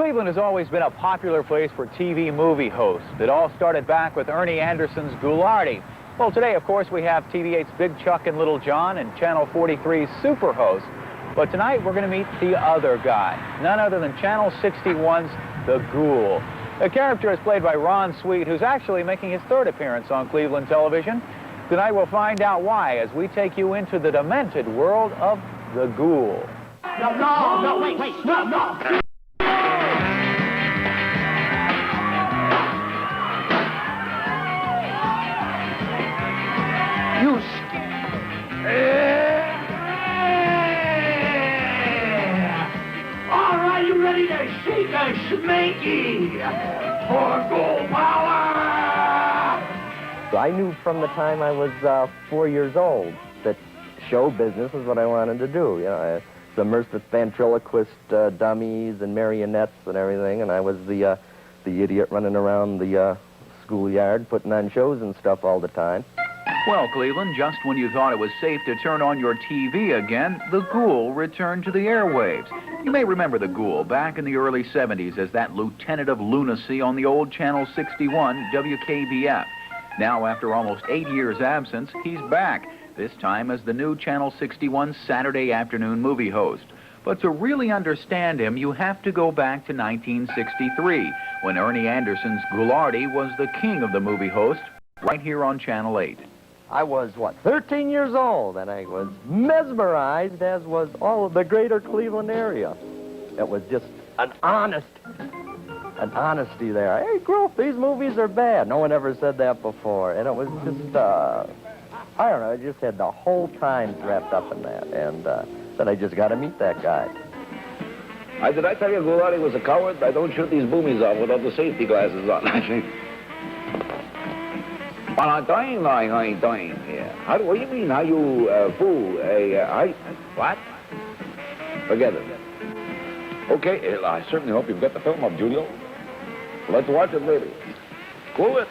Cleveland has always been a popular place for TV movie hosts. It all started back with Ernie Anderson's Ghoulardi. Well, today, of course, we have TV8's Big Chuck and Little John and Channel 43's super host. But tonight, we're going to meet the other guy, none other than Channel 61's The Ghoul. The character is played by Ron Sweed, who's actually making his third appearance on Cleveland television. Tonight, we'll find out why as we take you into the demented world of The Ghoul. No, wait, no. All right, you ready to shake a schmanky for Ghoul power? I knew from the time I was 4 years old that show business is what I wanted to do. You know, I immersed with ventriloquist dummies and marionettes and everything, and I was the idiot running around the schoolyard putting on shows and stuff all the time. Well, Cleveland, just when you thought it was safe to turn on your TV again, The Ghoul returned to the airwaves. You may remember The Ghoul back in the early 70s as that lieutenant of lunacy on the old Channel 61 WKBF. Now, after almost 8 years' absence, he's back, this time as the new Channel 61 Saturday afternoon movie host. But to really understand him, you have to go back to 1963, when Ernie Anderson's Ghoulardi was the king of the movie host, right here on Channel 8. I was, 13 years old, and I was mesmerized, as was all of the greater Cleveland area. It was just an honesty there. Hey, Grove, these movies are bad. No one ever said that before. And it was just, I don't know, I just had the whole time wrapped up in that. And said I just got to meet that guy. Did I tell you Ghoulardi was a coward? I don't shoot these boomies off without the safety glasses on. Well, I'm dying, I ain't dying. Yeah. What do you mean? How you fool? What? Forget it. Okay, I certainly hope you've got the film up, Julio. Let's watch it later. Cool it.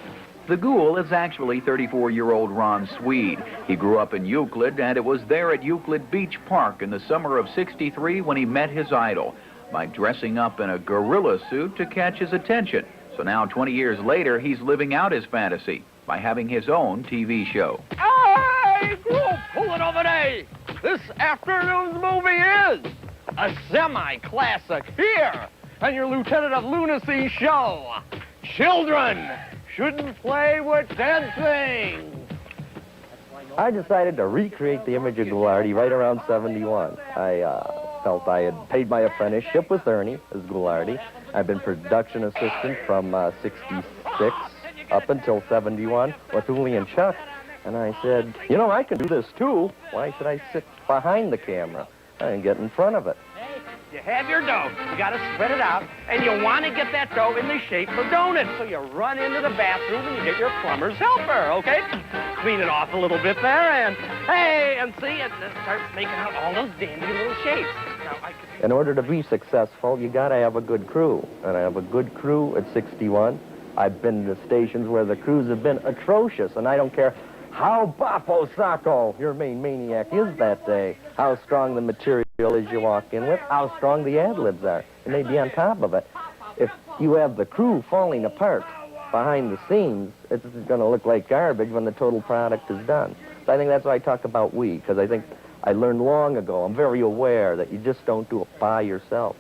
The Ghoul is actually 34-year-old Ron Sweed. He grew up in Euclid, and it was there at Euclid Beach Park in the summer of '63 when he met his idol by dressing up in a gorilla suit to catch his attention. So now, 20 years later, he's living out his fantasy by having his own TV show. Hey, Ghoul, pull it over there. This afternoon's movie is a semi-classic here on your Lieutenant of Lunacy show. Children shouldn't play with dead things. I decided to recreate the image of Ghoulardi right around 71. I felt I had paid my apprenticeship with Ernie as Ghoulardi. I've been production assistant from 66 up until 71 with Uli and Chuck. And I said, you know, I can do this too. Why should I sit behind the camera? I can get in front of it. You have your dough. You got to spread it out, and you want to get that dough in the shape of donuts. So you run into the bathroom and you get your plumber's helper, okay? Clean it off a little bit there, and hey, and see, it starts making out all those dandy little shapes. Now, in order to be successful, you got to have a good crew, and I have a good crew at 61. I've been to stations where the crews have been atrocious, and I don't care how Bafo Sacco, your main maniac, is that day, how strong the material is you walk in with, how strong the ad-libs are, and they'd be on top of it. If you have the crew falling apart behind the scenes, it's going to look like garbage when the total product is done. So I think that's why I talk about we, because I think I learned long ago, I'm very aware that you just don't do it by yourself.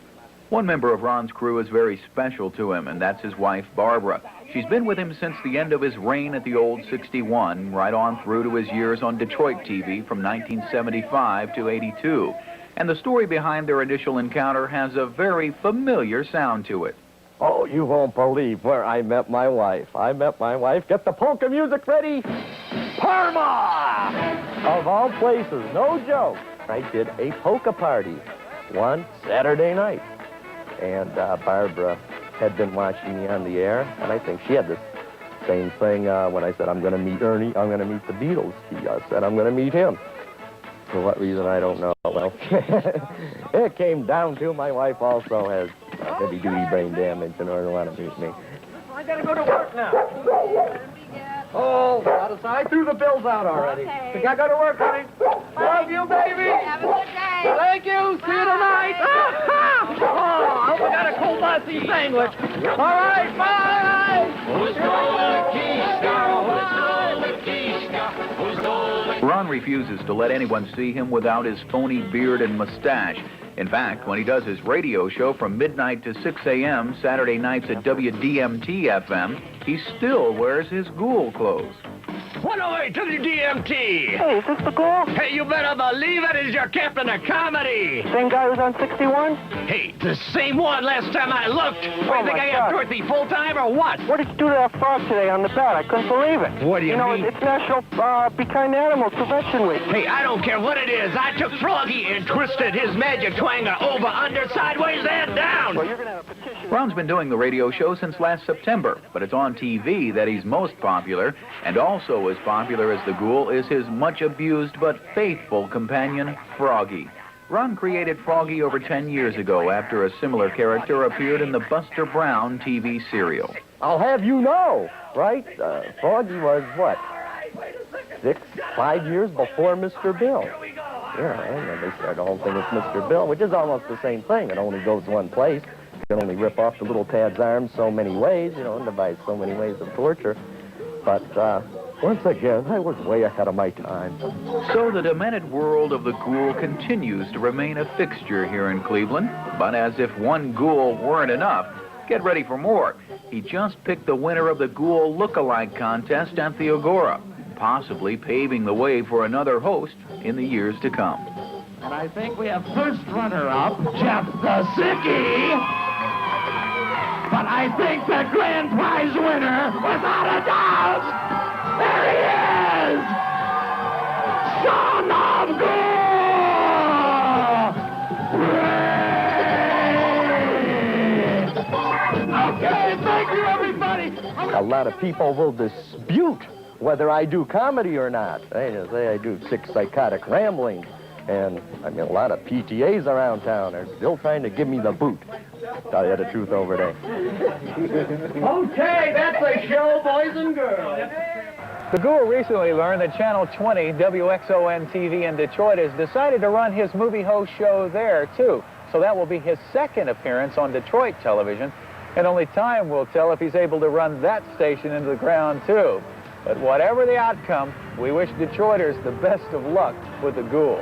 One member of Ron's crew is very special to him, and that's his wife, Barbara. She's been with him since the end of his reign at the old 61, right on through to his years on Detroit TV from 1975 to 82. And the story behind their initial encounter has a very familiar sound to it. Oh, you won't believe where I met my wife. I met my wife. Get the polka music ready. Parma! Of all places, no joke. I did a polka party one Saturday night. And Barbara had been watching me on the air, and I think she had this same thing when I said, I'm going to meet Ernie, I'm going to meet the Beatles. She said, I'm going to meet him. For what reason, I don't know. Well, it came down to my wife also has heavy-duty brain damage in order to want to meet me. I got to go to work now. Oh, I threw the bills out already. Okay. I got to work, honey. Love you, baby. Have a good day. Thank you. See you tonight. Oh, I got a cold body. sassy sandwich. All right, bye! Ron refuses to let anyone see him without his phony beard and mustache. In fact, when he does his radio show from midnight to 6 a.m. Saturday nights at WDMT-FM, he still wears his Ghoul clothes. 108 WDMT. Hey, is this the Ghoul? Hey, you better believe it is your captain of comedy. Same guy who's on 61? Hey, the same one last time I looked. What, do you think my I got God. Dorothy full-time or what? What did you do to that frog today on the bat? I couldn't believe it. What do you mean? It's National Be Kind to Animals Prevention Week. Hey, I don't care what it is. I took Froggy and twisted his magic twanger over, under, sideways, and down. Well, you're going to have a petition. Ron's been doing the radio show since last September, but it's on TV that he's most popular, and also as popular as the Ghoul is his much-abused but faithful companion, Froggy. Ron created Froggy over 10 years ago after a similar character appeared in the Buster Brown TV serial. I'll have you know, right? Froggy was, what, 5 years before Mr. Bill. Yeah, and then they started the whole thing with Mr. Bill, which is almost the same thing. It only goes one place. You can only rip off the little tad's arms so many ways, and devise so many ways of torture. But, once again, I was way ahead of my time. So the demented world of the Ghoul continues to remain a fixture here in Cleveland. But as if one Ghoul weren't enough, get ready for more. He just picked the winner of the Ghoul Look-alike contest at the Agora, possibly paving the way for another host in the years to come. And I think we have first runner-up, Jeff the Sickie. But I think the grand prize winner, without a doubt, there he is! Son of Ghoul! Okay, thank you, everybody. A lot of people will dispute whether I do comedy or not. They just say I do sick, psychotic rambling. And, I mean, a lot of PTAs around town are still trying to give me the boot. Tell you the truth over there. Okay, that's a show, boys and girls. The Ghoul recently learned that Channel 20, WXON-TV in Detroit, has decided to run his movie host show there, too. So that will be his second appearance on Detroit television, and only time will tell if he's able to run that station into the ground, too. But whatever the outcome, we wish Detroiters the best of luck with the Ghoul.